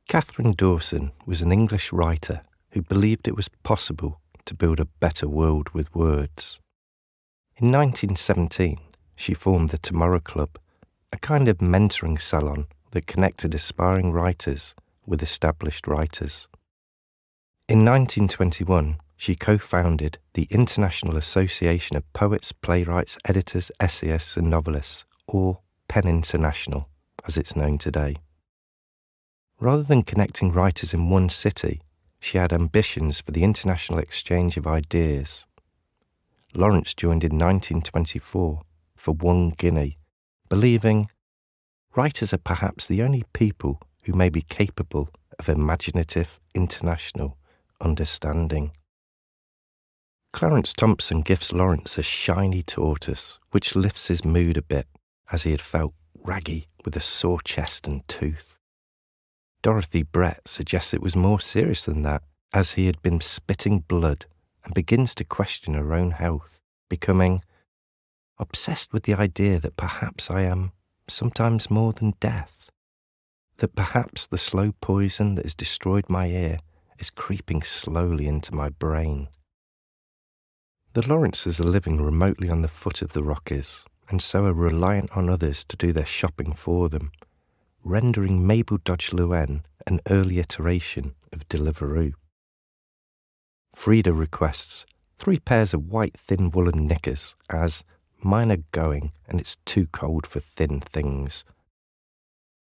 Catherine Dawson was an English writer who believed it was possible to build a better world with words. In 1917, she formed the Tomorrow Club, a kind of mentoring salon that connected aspiring writers with established writers. In 1921, she co-founded the International Association of Poets, Playwrights, Editors, Essayists and Novelists, or PEN International, as it's known today. Rather than connecting writers in one city, she had ambitions for the international exchange of ideas. Lawrence joined in 1924 for 1 guinea, believing writers are perhaps the only people who may be capable of imaginative international understanding. Clarence Thompson gives Lawrence a shiny tortoise, which lifts his mood a bit, as he had felt raggy with a sore chest and tooth. Dorothy Brett suggests it was more serious than that, as he had been spitting blood and begins to question her own health, becoming obsessed with the idea that perhaps I am sometimes more than death, that perhaps the slow poison that has destroyed my ear is creeping slowly into my brain. The Lawrences are living remotely on the foot of the Rockies, and so are reliant on others to do their shopping for them, rendering Mabel Dodge Llewellyn an early iteration of Deliveroo. Frida requests 3 pairs of white thin woolen knickers, as mine are going and it's too cold for thin things.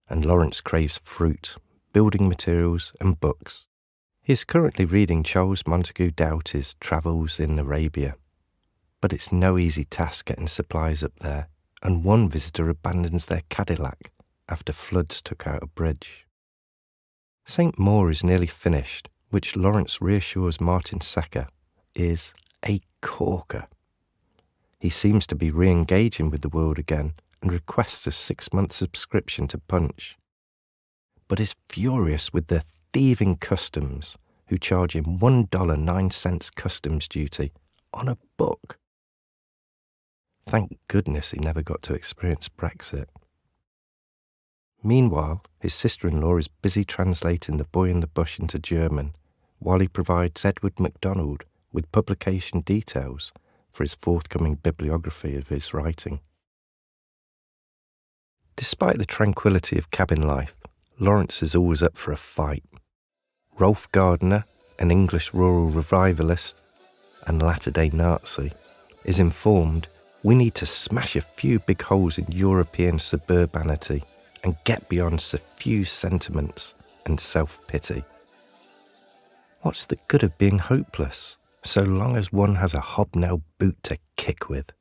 And Lawrence craves fruit, building materials and books. He is currently reading Charles Montagu Doughty's Travels in Arabia. But it's no easy task getting supplies up there, and one visitor abandons their Cadillac after floods took out a bridge. St. Maur is nearly finished, which Lawrence reassures Martin Sacker is a corker. He seems to be re-engaging with the world again and requests a 6-month subscription to Punch, but is furious with the thieving customs who charge him $1.09 customs duty on a book. Thank goodness he never got to experience Brexit. Meanwhile, his sister-in-law is busy translating The Boy in the Bush into German, while he provides Edward MacDonald with publication details for his forthcoming bibliography of his writing. Despite the tranquility of cabin life, Lawrence is always up for a fight. Rolf Gardner, an English rural revivalist and latter-day Nazi, is informed we need to smash a few big holes in European suburbanity and get beyond suffused sentiments and self-pity. What's the good of being hopeless, so long as one has a hobnail boot to kick with?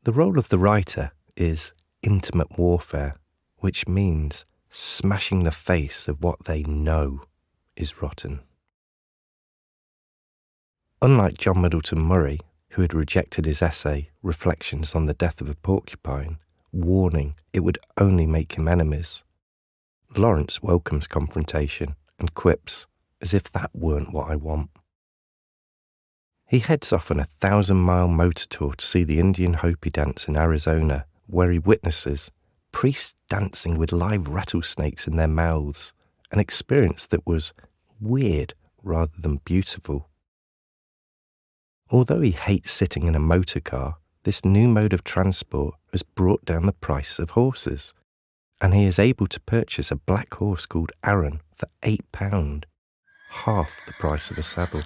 The role of the writer is intimate warfare, which means smashing the face of what they know is rotten. Unlike John Middleton Murray, who had rejected his essay, Reflections on the Death of a Porcupine, warning it would only make him enemies, Lawrence welcomes confrontation and quips, as if that weren't what I want. He heads off on a 1,000-mile motor tour to see the Indian Hopi Dance in Arizona, where he witnesses priests dancing with live rattlesnakes in their mouths, an experience that was weird rather than beautiful. Although he hates sitting in a motor car, this new mode of transport has brought down the price of horses, and he is able to purchase a black horse called Aaron for £8, half the price of a saddle.